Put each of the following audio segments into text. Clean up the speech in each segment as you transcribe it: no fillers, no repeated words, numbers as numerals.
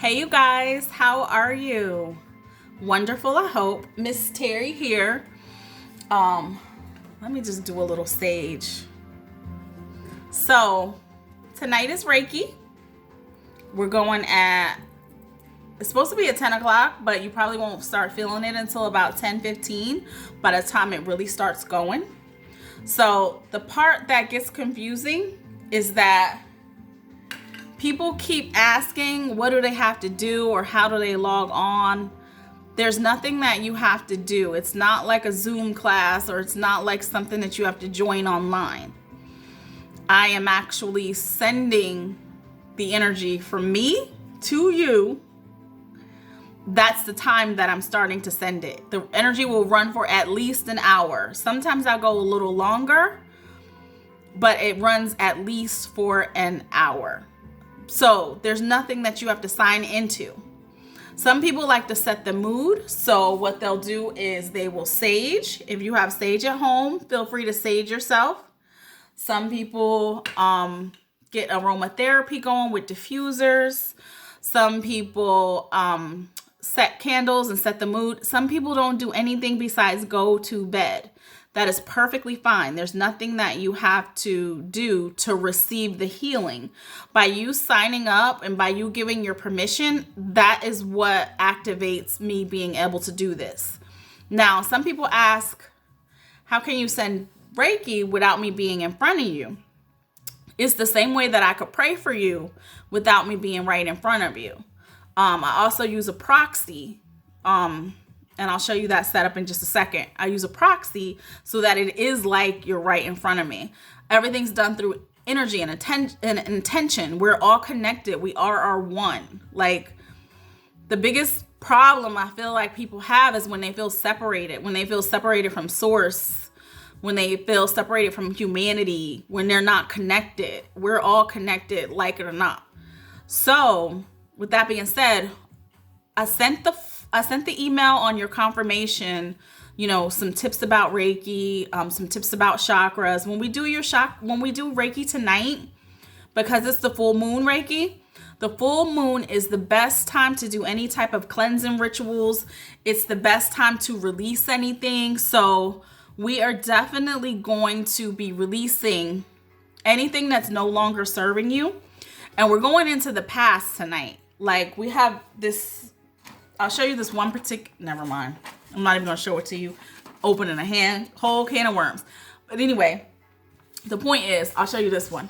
Hey you guys, how are you? Wonderful, I hope. Ms.Terry here. Let me just do a little sage. So, tonight is Reiki. We're going it's supposed to be at 10 o'clock, but you probably won't start feeling it until about 10:15 by the time it really starts going. So, the part that gets confusing is that people keep asking, what do they have to do or how do they log on? There's nothing that you have to do. It's not like a Zoom class or it's not like something that you have to join online. I am actually sending the energy from me to you. That's the time that I'm starting to send it. The energy will run for at least an hour. Sometimes I'll go a little longer, but it runs at least for an hour. So there's nothing that you have to sign into. Some people like to set the mood. So what they'll do is they will sage. If you have sage at home, feel free to sage yourself. Some people get aromatherapy going with diffusers. Some people set candles and set the mood. Some people don't do anything besides go to bed. That is perfectly fine. There's nothing that you have to do to receive the healing. By you signing up and by you giving your permission, that is what activates me being able to do this. Now, some people ask, how can you send Reiki without me being in front of you? It's the same way that I could pray for you without me being right in front of you. I also use a proxy. And I'll show you that setup in just a second. I use a proxy so that it is like you're right in front of me. Everything's done through energy and intention. We're all connected. We are one. Like, the biggest problem I feel like people have is when they feel separated, when they feel separated from source, when they feel separated from humanity, when they're not connected. We're all connected, like it or not. So, with that being said, I sent the email on your confirmation, some tips about Reiki, some tips about chakras. When we do Reiki tonight, because it's the full moon Reiki, the full moon is the best time to do any type of cleansing rituals. It's the best time to release anything. So we are definitely going to be releasing anything that's no longer serving you. And we're going into the past tonight. Like, we have this, I'll show you this one never mind. I'm not even going to show it to you. Opening a whole can of worms. But anyway, the point is, I'll show you this one.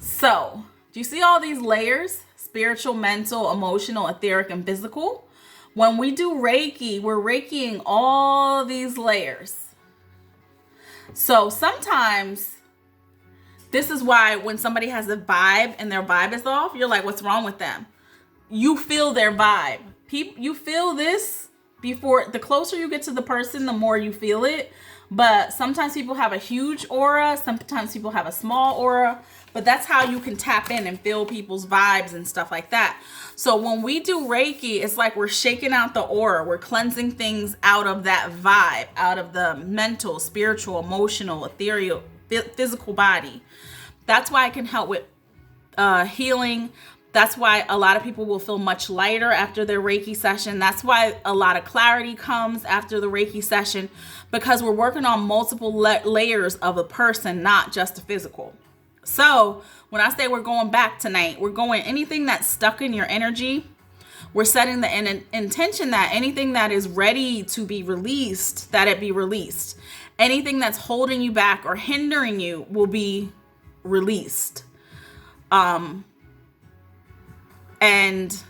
So, do you see all these layers? Spiritual, mental, emotional, etheric, and physical. When we do Reiki, we're Reikiing all these layers. So sometimes, this is why when somebody has a vibe and their vibe is off, you're like, what's wrong with them? You feel their vibe. You feel this before. The closer you get to the person, the more you feel it. But sometimes people have a huge aura. Sometimes people have a small aura. But that's how you can tap in and feel people's vibes and stuff like that. So when we do Reiki, it's like we're shaking out the aura. We're cleansing things out of that vibe, out of the mental, spiritual, emotional, ethereal, physical body. That's why it can help with healing. That's why a lot of people will feel much lighter after their Reiki session. That's why a lot of clarity comes after the Reiki session, because we're working on multiple layers of a person, not just the physical. So when I say we're going back tonight, we're going anything that's stuck in your energy. We're setting the intention that anything that is ready to be released, that it be released. Anything that's holding you back or hindering you will be released. And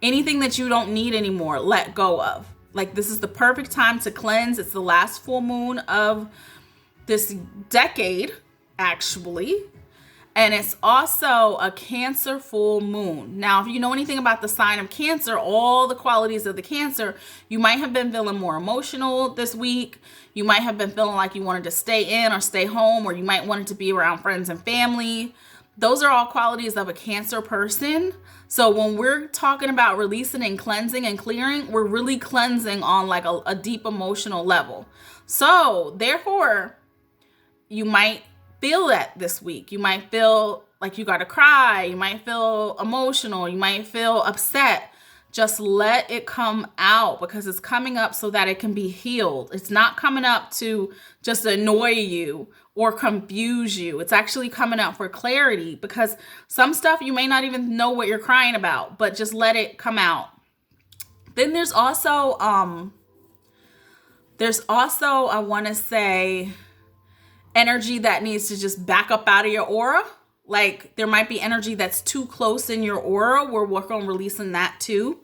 anything that you don't need anymore, let go of. Like, this is the perfect time to cleanse. It's the last full moon of this decade, actually. And it's also a Cancer full moon. Now, if you know anything about the sign of Cancer, all the qualities of the Cancer, you might have been feeling more emotional this week. You might have been feeling like you wanted to stay in or stay home, or you might want to be around friends and family. Those are all qualities of a Cancer person. So when we're talking about releasing and cleansing and clearing, we're really cleansing on like a deep emotional level. So therefore, you might feel that this week. You might feel like you got to cry. You might feel emotional. You might feel upset. Just let it come out, because it's coming up so that it can be healed. It's not coming up to just annoy you or confuse you. It's actually coming up for clarity, because some stuff you may not even know what you're crying about, but just let it come out. Then there's also, I want to say, energy that needs to just back up out of your aura. Like there might be energy that's too close in your aura. We're working on releasing that too.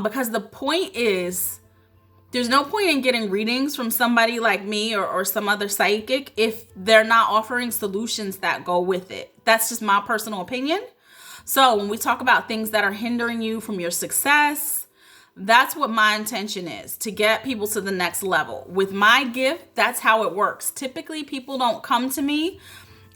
Because the point is, there's no point in getting readings from somebody like me or some other psychic if they're not offering solutions that go with it. That's just my personal opinion. So when we talk about things that are hindering you from your success, that's what my intention is, to get people to the next level. With my gift, that's how it works. Typically, people don't come to me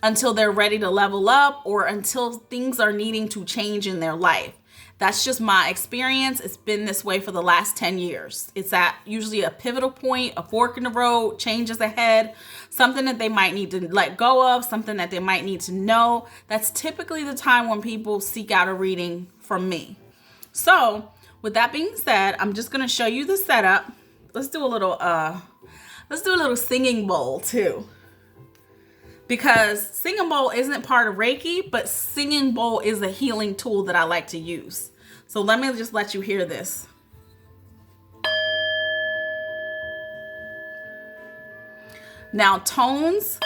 until they're ready to level up or until things are needing to change in their life. That's just my experience. It's been this way for the last 10 years. It's at usually a pivotal point, a fork in the road, changes ahead, something that they might need to let go of, something that they might need to know. That's typically the time when people seek out a reading from me. So with that being said, I'm just going to show you the setup. Let's do a little singing bowl too. Because singing bowl isn't part of Reiki, but singing bowl is a healing tool that I like to use. So let me just let you hear this. Now tones,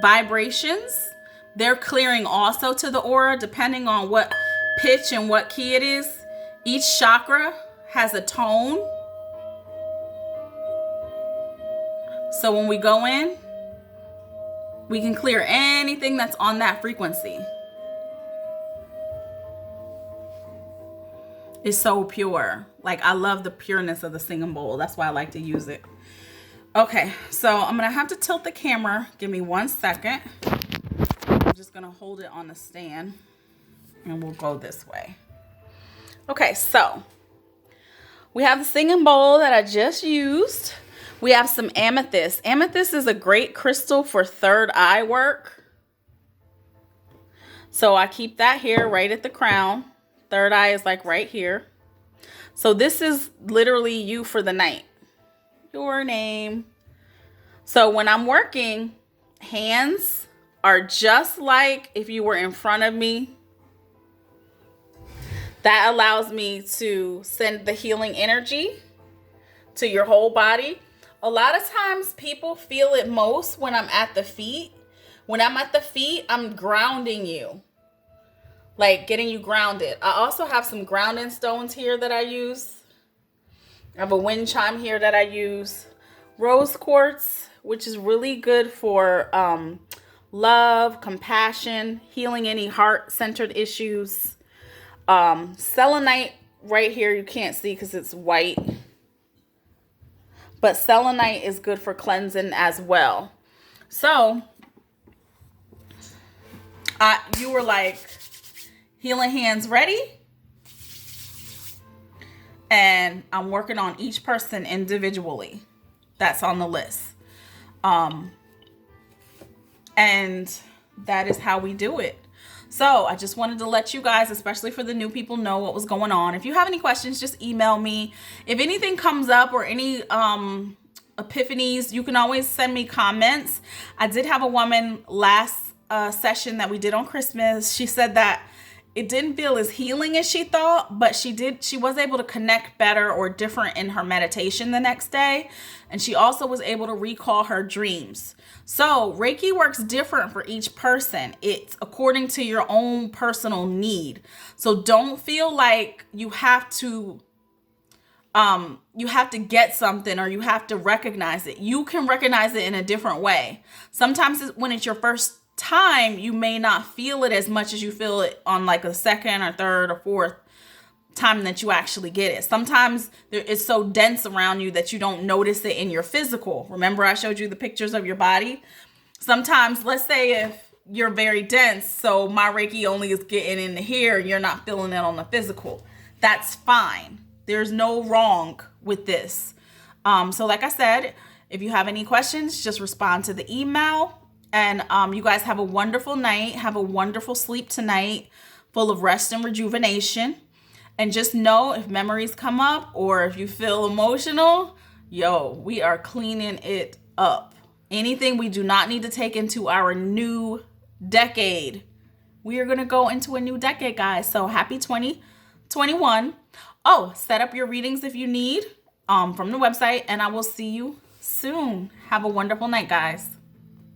vibrations, they're clearing also to the aura depending on what pitch and what key it is. Each chakra has a tone. So when we go in, we can clear anything that's on that frequency. It's so pure. Like, I love the pureness of the singing bowl. That's why I like to use it. Okay, so I'm gonna have to tilt the camera. Give me 1 second. I'm just gonna hold it on the stand and we'll go this way. Okay, so we have the singing bowl that I just used. We have some amethyst. Amethyst is a great crystal for third eye work. So I keep that here right at the crown. Third eye is like right here. So this is literally you for the night. Your name. So when I'm working, hands are just like if you were in front of me. That allows me to send the healing energy to your whole body. A lot of times people feel it most when I'm at the feet. When I'm at the feet, I'm grounding you. Like getting you grounded. I also have some grounding stones here that I use. I have a wind chime here that I use. Rose quartz, which is really good for love, compassion, healing any heart-centered issues. Selenite right here, you can't see because it's white. But selenite is good for cleansing as well. So, you were like, healing hands ready? And I'm working on each person individually. That's on the list. And that is how we do it. So I just wanted to let you guys, especially for the new people, know what was going on. If you have any questions, just email me. If anything comes up or any epiphanies, you can always send me comments. I did have a woman last session that we did on Christmas. She said that it didn't feel as healing as she thought, but she was able to connect better or different in her meditation the next day. And she also was able to recall her dreams. So Reiki works different for each person. It's according to your own personal need. So don't feel like you have to get something or you have to recognize it. You can recognize it in a different way. Sometimes when it's your first time, you may not feel it as much as you feel it on like a second or third or fourth time that you actually get it. Sometimes it's so dense around you that you don't notice it in your physical. Remember I showed you the pictures of your body? Sometimes, let's say if you're very dense, so my Reiki only is getting into here and you're not feeling it on the physical. That's fine. There's no wrong with this. So like I said, if you have any questions, just respond to the email And you guys have a wonderful night. Have a wonderful sleep tonight, full of rest and rejuvenation. And just know, if memories come up or if you feel emotional, yo, we are cleaning it up. Anything we do not need to take into our new decade. We are going to go into a new decade, guys. So happy 2021. Oh, set up your readings if you need from the website, and I will see you soon. Have a wonderful night, guys.